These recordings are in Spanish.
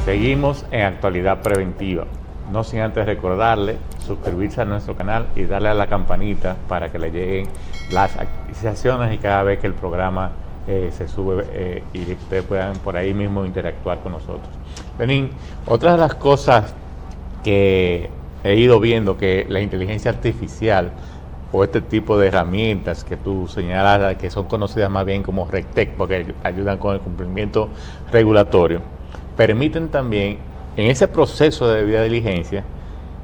Seguimos en Actualidad Preventiva. No sin antes recordarle suscribirse a nuestro canal y darle a la campanita para que le lleguen las actualizaciones y cada vez que el programa se sube y ustedes puedan por ahí mismo interactuar con nosotros. Lenín, otra de las cosas que he ido viendo que la inteligencia artificial o este tipo de herramientas que tú señalas, que son conocidas más bien como RegTech, porque ayudan con el cumplimiento regulatorio, permiten también en ese proceso de debida diligencia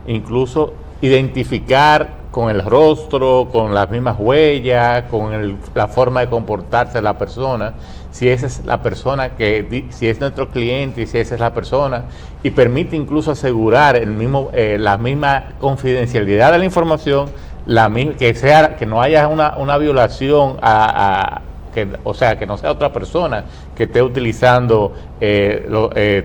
incluso identificar con el rostro, con las mismas huellas, con la forma de comportarse de la persona, si esa es la persona si es nuestro cliente y si esa es la persona, y permite incluso asegurar la misma confidencialidad de la información, que no haya una violación o sea, que no sea otra persona que esté utilizando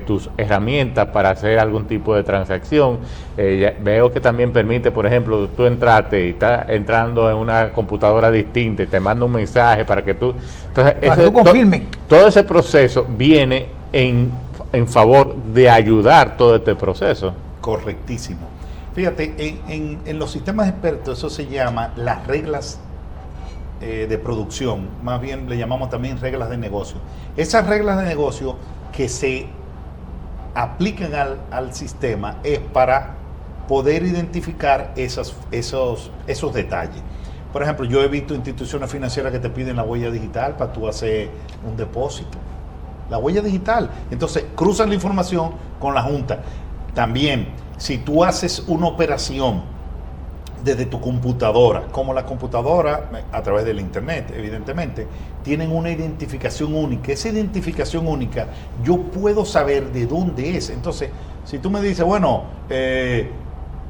tus herramientas para hacer algún tipo de transacción. Veo que también permite, por ejemplo, tú entraste y estás entrando en una computadora distinta y te manda un mensaje para que tú... Entonces, tú confirmes. Todo ese proceso viene en favor de ayudar todo este proceso. Correctísimo. Fíjate, en los sistemas expertos eso se llama las reglas de producción, más bien le llamamos también reglas de negocio. Esas reglas de negocio que se aplican al sistema es para poder identificar esos detalles. Por ejemplo, yo he visto instituciones financieras que te piden la huella digital para tú hacer un depósito. La huella digital. Entonces, cruzan la información con la Junta. También, si tú haces una operación desde tu computadora, como la computadora a través del internet, evidentemente, tienen una identificación única. Esa identificación única, yo puedo saber de dónde es. Entonces, si tú me dices, bueno,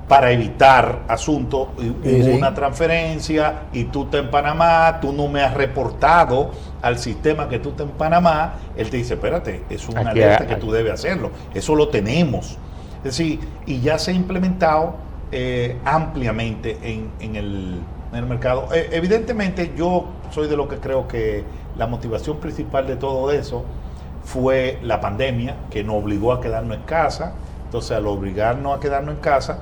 para evitar asuntos, hubo una transferencia y tú estás en Panamá, tú no me has reportado al sistema que tú estás en Panamá, él te dice, espérate, es una alerta que tú debes hacerlo. Eso lo tenemos. Es decir, y ya se ha implementado ampliamente en el mercado. Evidentemente yo soy de lo que creo que la motivación principal de todo eso fue la pandemia, que nos obligó a quedarnos en casa. Entonces, al obligarnos a quedarnos en casa,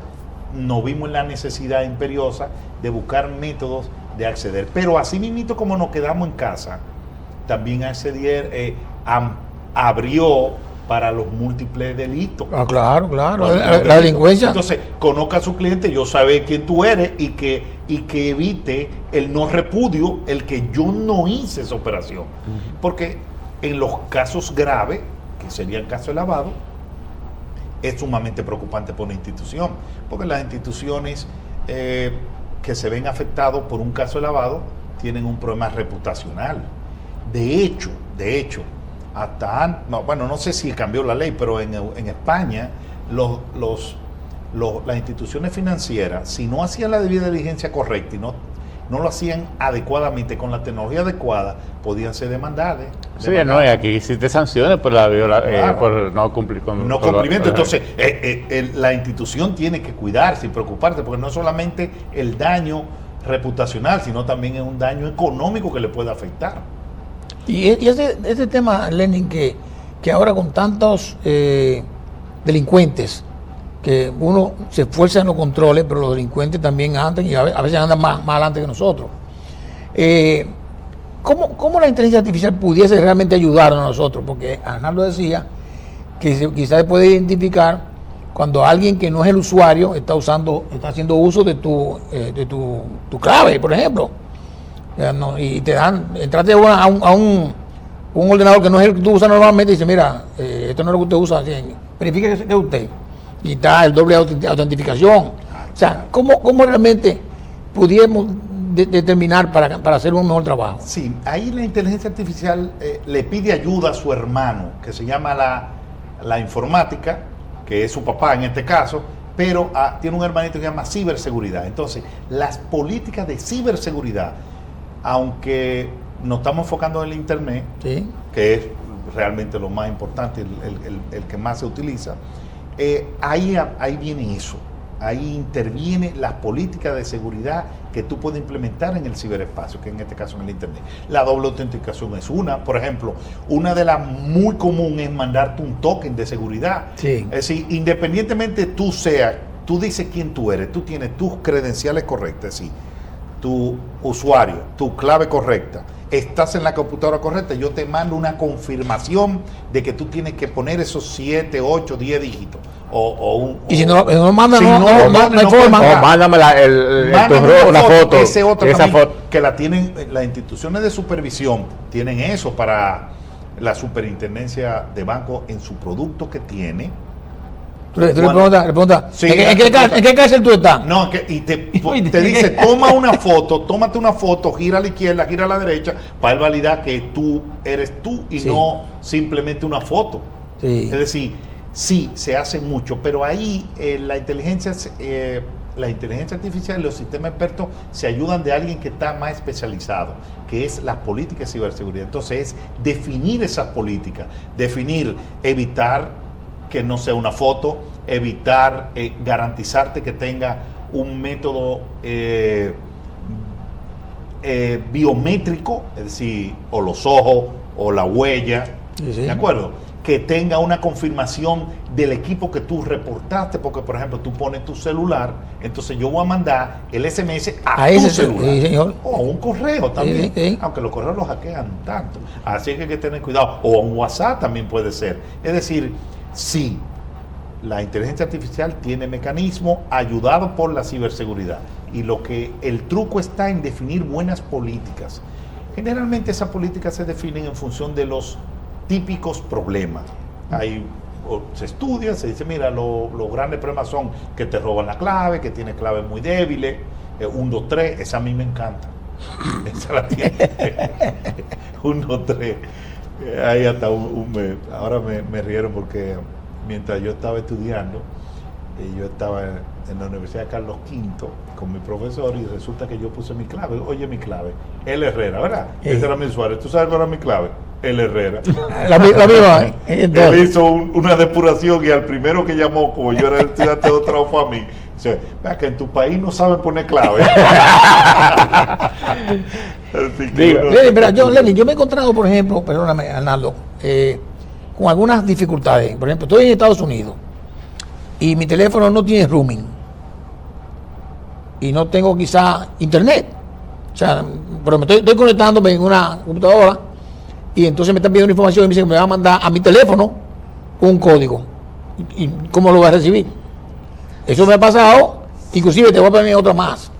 nos vimos en la necesidad imperiosa de buscar métodos de acceder. Pero así mismo como nos quedamos en casa, también abrió para los múltiples delitos. Claro. La delincuencia. Entonces, conozca a su cliente, yo sabe quién tú eres y que evite el no repudio, el que yo no hice esa operación. Porque en los casos graves, que serían casos de lavado, es sumamente preocupante por una institución. Porque las instituciones que se ven afectadas por un caso de lavado tienen un problema reputacional. De hecho, no sé si cambió la ley, pero en España las instituciones financieras, si no hacían la debida diligencia correcta y no lo hacían adecuadamente, con la tecnología adecuada, podían ser demandadas. Sí, no, y aquí existe sanciones por por no cumplir con... No cumplimiento. Entonces, la institución tiene que cuidarse y preocuparse, porque no es solamente el daño reputacional, sino también es un daño económico que le puede afectar. Y ese tema, Lenin, que ahora con tantos delincuentes, que uno se esfuerza en los controles, pero los delincuentes también andan y a veces andan más adelante que nosotros. ¿Cómo la inteligencia artificial pudiese realmente ayudarnos a nosotros? Porque Arnaldo decía que quizás se puede identificar cuando alguien que no es el usuario está haciendo uso de tu clave, por ejemplo. Y te entraste a un ordenador que no es el que tú usas normalmente y dice, mira, esto no es lo que usted usa, verifique que es usted. Y está el doble autentificación. O sea, ¿cómo realmente pudiéramos determinar para hacer un mejor trabajo? Sí, ahí la inteligencia artificial le pide ayuda a su hermano, que se llama la informática, que es su papá en este caso, pero tiene un hermanito que se llama ciberseguridad. Entonces, las políticas de ciberseguridad, aunque nos estamos enfocando en el internet, sí, que es realmente lo más importante, el que más se utiliza, ahí viene eso. ahí interviene las políticas de seguridad que tú puedes implementar en el ciberespacio, que en este caso en el Internet. La doble autenticación es una. Por ejemplo, una de las muy común es mandarte un token de seguridad. Sí. Es decir, independientemente tú dices quién tú eres, tú tienes tus credenciales correctas, es decir, tu usuario, tu clave correcta, estás en la computadora correcta, yo te mando una confirmación de que tú tienes que poner esos 7, 8, 10 dígitos. Y si no manda, si no hay forma. O mándame una foto. Esa foto que la tienen las instituciones de supervisión, tienen eso para la superintendencia de banco en su producto que tiene. Tú le preguntas, Sí, ¿en qué cárcel tú estás? No, y te dice, tómate una foto, gira a la izquierda, gira a la derecha, para él validar que tú eres tú y Sí. no simplemente una foto. Sí. Es decir, sí, se hace mucho, pero ahí la inteligencia artificial y los sistemas expertos se ayudan de alguien que está más especializado, que es las políticas de ciberseguridad. Entonces es definir esas políticas, evitar que no sea una foto, evitar garantizarte que tenga un método biométrico, es decir, o los ojos o la huella, Sí, sí. ¿de acuerdo? Que tenga una confirmación del equipo que tú reportaste, porque por ejemplo tú pones tu celular, entonces yo voy a mandar el SMS a tu ese celular, sí, señor. o un correo también, Sí. aunque los correos los hackean tanto, así que hay que tener cuidado, o un WhatsApp también puede ser, es decir, sí, la inteligencia artificial tiene mecanismos ayudado por la ciberseguridad, y el truco está en definir buenas políticas. Generalmente esas políticas se definen en función de los típicos problemas. Se estudia, se dice, mira, los grandes problemas son que te roban la clave, que tienes claves muy débiles, 1, 2, 3, esa a mí me encanta. Esa la tiene. 1, 2, 3. Ahí hasta un mes. Ahora me rieron porque mientras yo estaba estudiando, yo estaba en la Universidad de Carlos V con mi profesor y resulta que yo puse mi clave. Oye, mi clave, El Herrera, ¿verdad? Ese era mi usuario. ¿Tú sabes cuál era mi clave? El Herrera. La misma. Él hizo una depuración y al primero que llamó, como yo era el estudiante de otra fue a mí. Dice, vea que en tu país no saben poner clave. Lenny, yo me he encontrado, por ejemplo, perdóname, Arnaldo, con algunas dificultades. Por ejemplo, estoy en Estados Unidos y mi teléfono no tiene roaming y no tengo quizá internet. O sea, pero estoy conectándome en una computadora y entonces me están pidiendo información y me dicen que me va a mandar a mi teléfono un código. ¿Y cómo lo voy a recibir? Eso me ha pasado, inclusive te voy a poner otra más.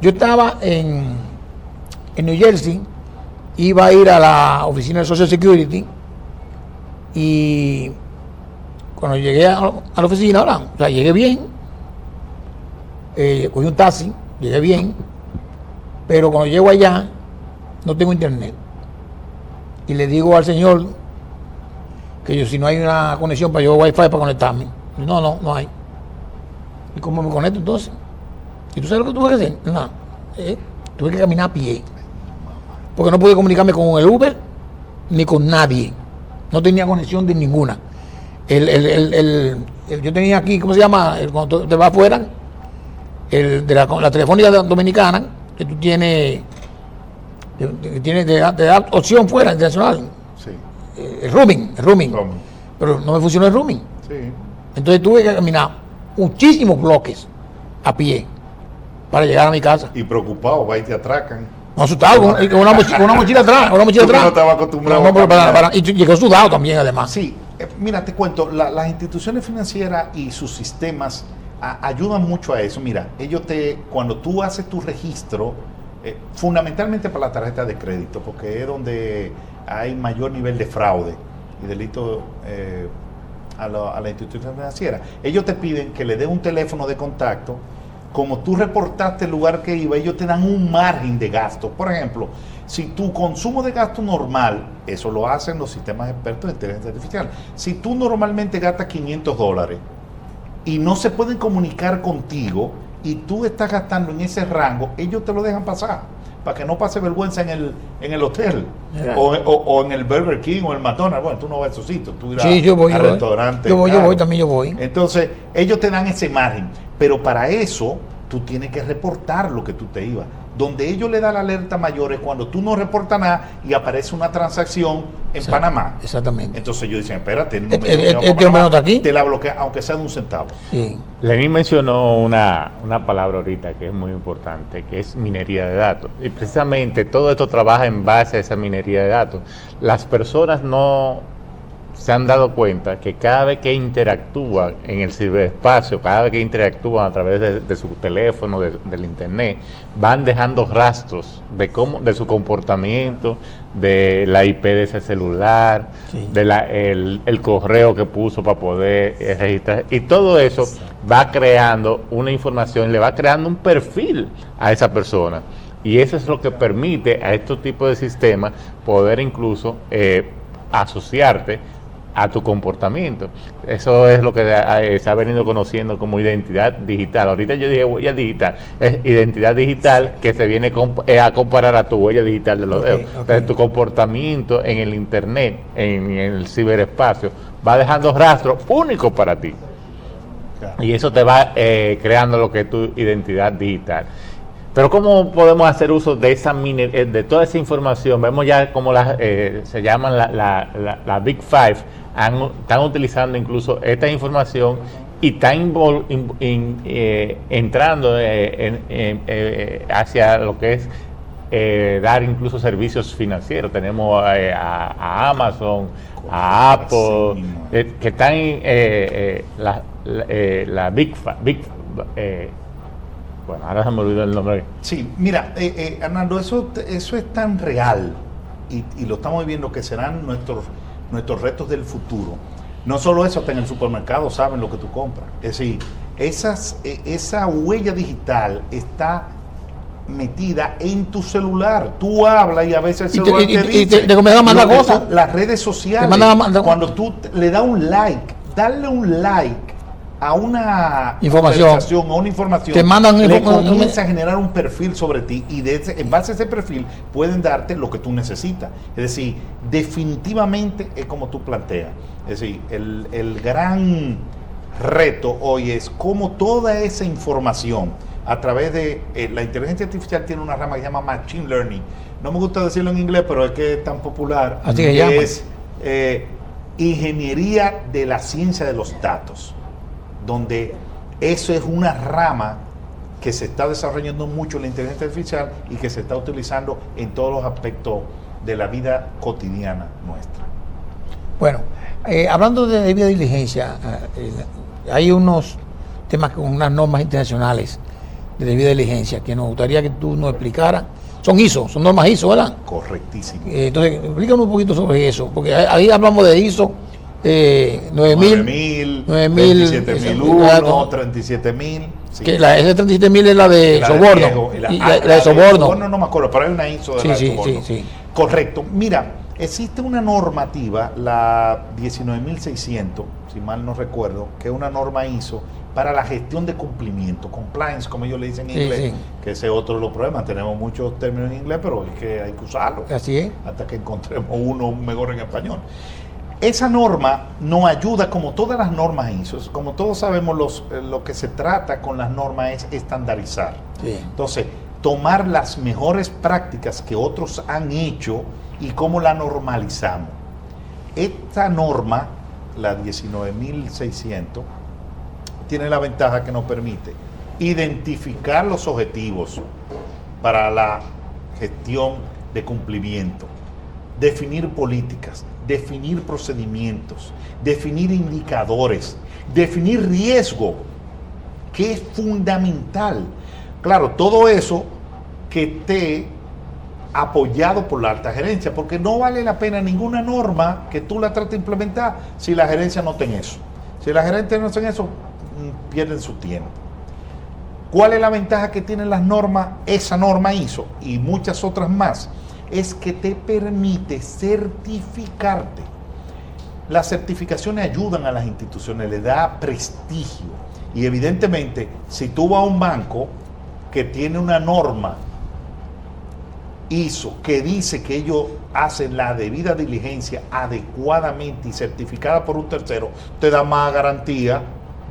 Yo estaba en New Jersey, iba a ir a la oficina de Social Security y cuando llegué a la oficina, o sea, llegué bien, cogí un taxi, llegué bien, pero cuando llego allá no tengo internet. Y le digo al señor que si no hay una conexión para yo wifi para conectarme. No hay. ¿Y cómo me conecto entonces? ¿Y tú sabes lo que tuve que hacer? No. Tuve que caminar a pie. Porque no pude comunicarme con el Uber ni con nadie. No tenía conexión de ninguna. Yo tenía aquí, ¿cómo se llama? Cuando te vas afuera, de la telefónica dominicana, que tú tienes, te da opción fuera, internacional. Sí. El roaming. Pero no me funcionó el roaming. Sí. Entonces tuve que caminar muchísimos bloques a pie para llegar a mi casa. Y preocupado, va y te atracan. No, asustado, con una mochila atrás. Tú que no estabas acostumbrado No, pero a caminar. y llegué sudado también, además. Sí, mira, te cuento, las instituciones financieras y sus sistemas ayudan mucho a eso. Mira, cuando tú haces tu registro, fundamentalmente para la tarjeta de crédito, porque es donde hay mayor nivel de fraude y delito a la institución financiera, ellos te piden que le dé un teléfono de contacto. Como tú reportaste el lugar que iba, ellos te dan un margen de gasto. Por ejemplo, si tu consumo de gasto normal, eso lo hacen los sistemas expertos de inteligencia artificial, si tú normalmente gastas $500 y no se pueden comunicar contigo y tú estás gastando en ese rango, ellos te lo dejan pasar, para que no pase vergüenza en el hotel, o en el Burger King o el McDonald's. Bueno, tú no vas a esos sitios, tú irás Sí, yo voy, al restaurante. Yo voy, también yo voy. Entonces, ellos te dan ese margen. Pero para eso, tú tienes que reportar lo que tú te ibas. Donde ellos le dan la alerta mayor es cuando tú no reportas nada y aparece una transacción en Panamá. Exactamente. Entonces ellos dicen, espérate, no hombre no está aquí. Te la bloquea, aunque sea de un centavo. Sí. Lenín mencionó una palabra ahorita que es muy importante, que es minería de datos. Y precisamente todo esto trabaja en base a esa minería de datos. Las personas no se han dado cuenta que cada vez que interactúan en el ciberespacio, cada vez que interactúan a través de su teléfono, del internet, van dejando rastros de su comportamiento, de la IP de ese celular, Sí. el correo que puso para poder registrar, y todo eso va creando una información, le va creando un perfil a esa persona, y eso es lo que permite a estos tipos de sistemas poder incluso asociarte a tu comportamiento. Eso es lo que se ha venido conociendo como identidad digital. Ahorita yo dije huella digital, es identidad digital que se viene a comparar a tu huella digital de los dedos. Entonces, tu comportamiento en el internet, en el ciberespacio, va dejando rastros únicos para ti. Claro. Y eso te va creando lo que es tu identidad digital. Pero ¿cómo podemos hacer uso de de toda esa información? Vemos ya como se llaman la Big Five, están utilizando incluso esta información y están entrando hacia lo que es dar incluso servicios financieros. Tenemos a Amazon, a Apple, que están la Big Five. Bueno, ahora se me olvidó el nombre. Sí, mira, Arnaldo, eso es tan real y lo estamos viendo que serán nuestros retos del futuro. No solo eso, hasta en el supermercado saben lo que tú compras. Es decir, esa huella digital está metida en tu celular. Tú hablas y a veces el celular te dice. Te comienzan a mandar cosas. Las redes sociales, cuando tú le das un like, darle un like a una información, a una información, te mandan le comienza a generar un perfil sobre ti y en base a ese perfil pueden darte lo que tú necesitas. Es decir, definitivamente es como tú planteas. Es decir, el gran reto hoy es cómo toda esa información a través de la inteligencia artificial tiene una rama que se llama Machine Learning. No me gusta decirlo en inglés, pero es que es tan popular. Así que llama. Es ingeniería de la ciencia de los datos, donde eso es una rama que se está desarrollando mucho en la inteligencia artificial y que se está utilizando en todos los aspectos de la vida cotidiana nuestra. Bueno, hablando de debida diligencia, hay unos temas con unas normas internacionales de debida diligencia que nos gustaría que tú nos explicaras. Son ISO, son normas ISO, ¿verdad? Correctísimo. Entonces, explícanos un poquito sobre eso, porque ahí hablamos de ISO 9000, 27001, 37000. Sí. Que ese 37000 es la de soborno. La de soborno. No me acuerdo, pero hay una ISO de soborno. Sí. Correcto. Mira, existe una normativa, la 19600, si mal no recuerdo, que es una norma ISO para la gestión de cumplimiento, compliance, como ellos le dicen en inglés, que ese es otro de los problemas. Tenemos muchos términos en inglés, pero es que hay que usarlos. Así es. Hasta que encontremos uno mejor en español. Esa norma nos ayuda, como todas las normas ISO, como todos sabemos, lo que se trata con las normas es estandarizar. Sí. Entonces, tomar las mejores prácticas que otros han hecho y cómo la normalizamos. Esta norma, la 19600, tiene la ventaja que nos permite identificar los objetivos para la gestión de cumplimiento, definir políticas, definir procedimientos, definir indicadores, definir riesgo, que es fundamental. Claro, todo eso que esté apoyado por la alta gerencia, porque no vale la pena ninguna norma que tú la trates de implementar si la gerencia no tiene eso. Si la gerencia no tiene eso, pierden su tiempo. ¿Cuál es la ventaja que tienen las normas, esa norma ISO y muchas otras más? Es que te permite certificarte. Las certificaciones ayudan a las instituciones, le da prestigio. Y evidentemente, si tú vas a un banco que tiene una norma ISO que dice que ellos hacen la debida diligencia adecuadamente y certificada por un tercero, te da más garantía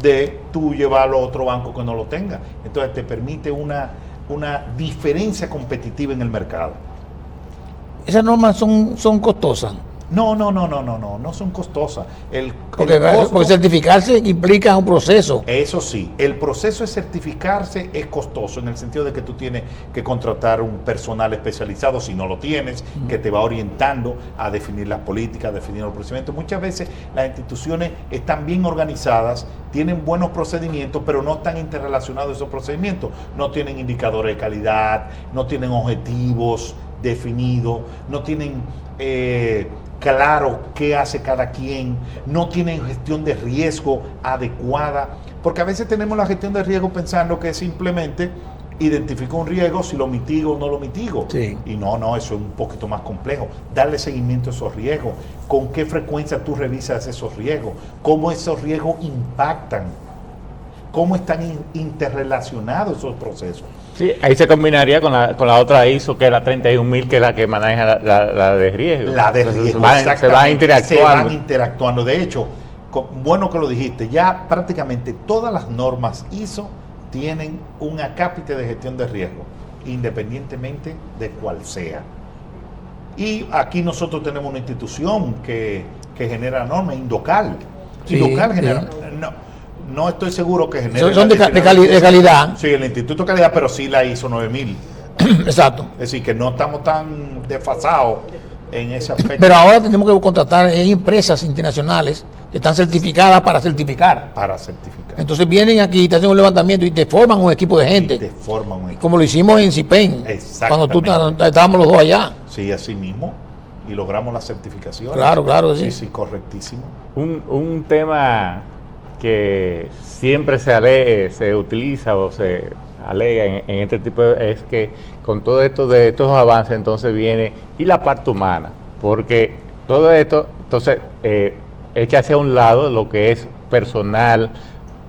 de tú llevarlo a otro banco que no lo tenga. Entonces te permite una diferencia competitiva en el mercado. Esas normas son costosas. No son costosas. Porque certificarse implica un proceso. Eso sí, el proceso de certificarse es costoso en el sentido de que tú tienes que contratar un personal especializado, si no lo tienes, que te va orientando a definir las políticas, a definir los procedimientos. Muchas veces las instituciones están bien organizadas, tienen buenos procedimientos, pero no están interrelacionados esos procedimientos. No tienen indicadores de calidad, no tienen objetivos definidos, no tienen claro qué hace cada quien, no tienen gestión de riesgo adecuada, porque a veces tenemos la gestión de riesgo pensando que simplemente identifico un riesgo, si lo mitigo o no lo mitigo. Sí. Y no, eso es un poquito más complejo. Darle seguimiento a esos riesgos, con qué frecuencia tú revisas esos riesgos, cómo esos riesgos impactan, cómo están interrelacionados esos procesos. Sí, ahí se combinaría con la otra ISO, que es la 31.000, que es la que maneja la de riesgo. La de riesgo, se van interactuando. De hecho, bueno que lo dijiste, ya prácticamente todas las normas ISO tienen un acápite de gestión de riesgo, independientemente de cuál sea. Y aquí nosotros tenemos una institución que genera normas, Indocal. Sí, Indocal sí. genera... No estoy seguro que genere... Son de calidad. Sí, el Instituto de Calidad, pero sí la ISO 9000. Exacto. Es decir, que no estamos tan desfasados en ese aspecto. Pero ahora tenemos que contratar empresas internacionales que están certificadas para certificar. Para certificar. Entonces vienen aquí, te hacen un levantamiento y te forman un equipo de gente. Y te forman un equipo. Como lo hicimos en CIPEN, cuando estábamos los dos allá. Sí, así mismo. Y logramos la certificación. Claro, sí. Sí, correctísimo. Un tema que siempre se utiliza o se alega en este tipo es que con todo esto de estos avances entonces viene y la parte humana, porque todo esto entonces echa hacia un lado lo que es personal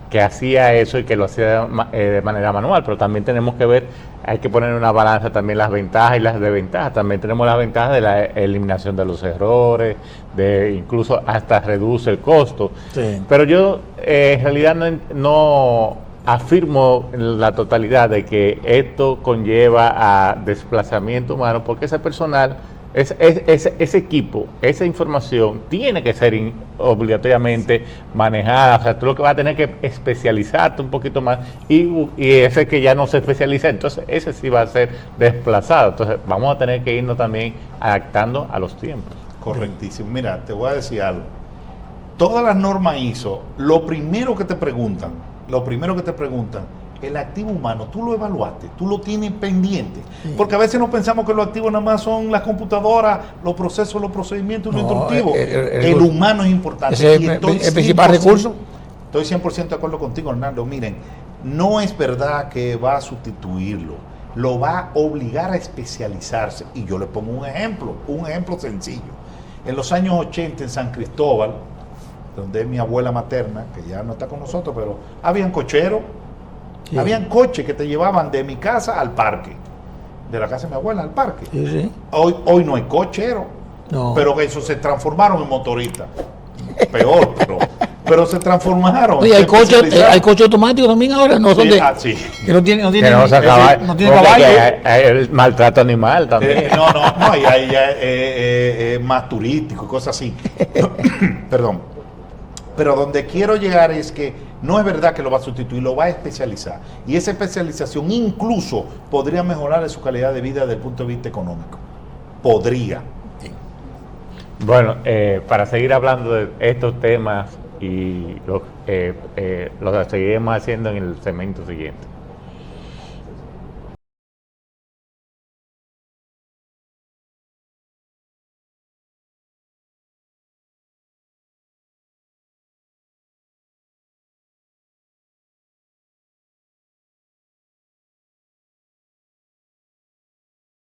que hacía eso y que lo hacía de manera manual, pero también tenemos que ver, hay que poner en una balanza también las ventajas y las desventajas. También tenemos las ventajas de la eliminación de los errores, de incluso hasta reduce el costo. Sí. Pero yo en realidad no afirmo la totalidad de que esto conlleva a desplazamiento humano, porque ese personal, ese equipo, esa información tiene que ser obligatoriamente manejada. O sea, tú lo que vas a tener que especializarte un poquito más y ese que ya no se especializa, entonces ese sí va a ser desplazado. Entonces vamos a tener que irnos también adaptando a los tiempos. Correctísimo. Mira, te voy a decir algo. Todas las normas ISO, lo primero que te preguntan, el activo humano, tú lo evaluaste, tú lo tienes pendiente. Sí. Porque a veces no pensamos que los activos nada más son las computadoras, los procesos, los procedimientos, los instructivos. El humano es importante. Es el principal recurso. Estoy 100% de acuerdo contigo, Hernando. Miren, no es verdad que va a sustituirlo, lo va a obligar a especializarse. Y yo le pongo un ejemplo sencillo. En los años 80 en San Cristóbal, donde es mi abuela materna, que ya no está con nosotros, pero habían cocheros. Sí. Habían coches que te llevaban de mi casa al parque, de la casa de mi abuela al parque. Sí. Hoy no hay cocheros, pero eso se transformaron en motoristas. Peor, pero se transformaron. Oye, hay coches automáticos también ahora, no son sí. Que no tienen caballo. Hay el maltrato animal también. Hay más turístico, cosas así. Perdón. Pero donde quiero llegar es que no es verdad que lo va a sustituir, lo va a especializar. Y esa especialización incluso podría mejorar su calidad de vida desde el punto de vista económico. Podría. Sí. Bueno, para seguir hablando de estos temas y los seguiremos haciendo en el segmento siguiente.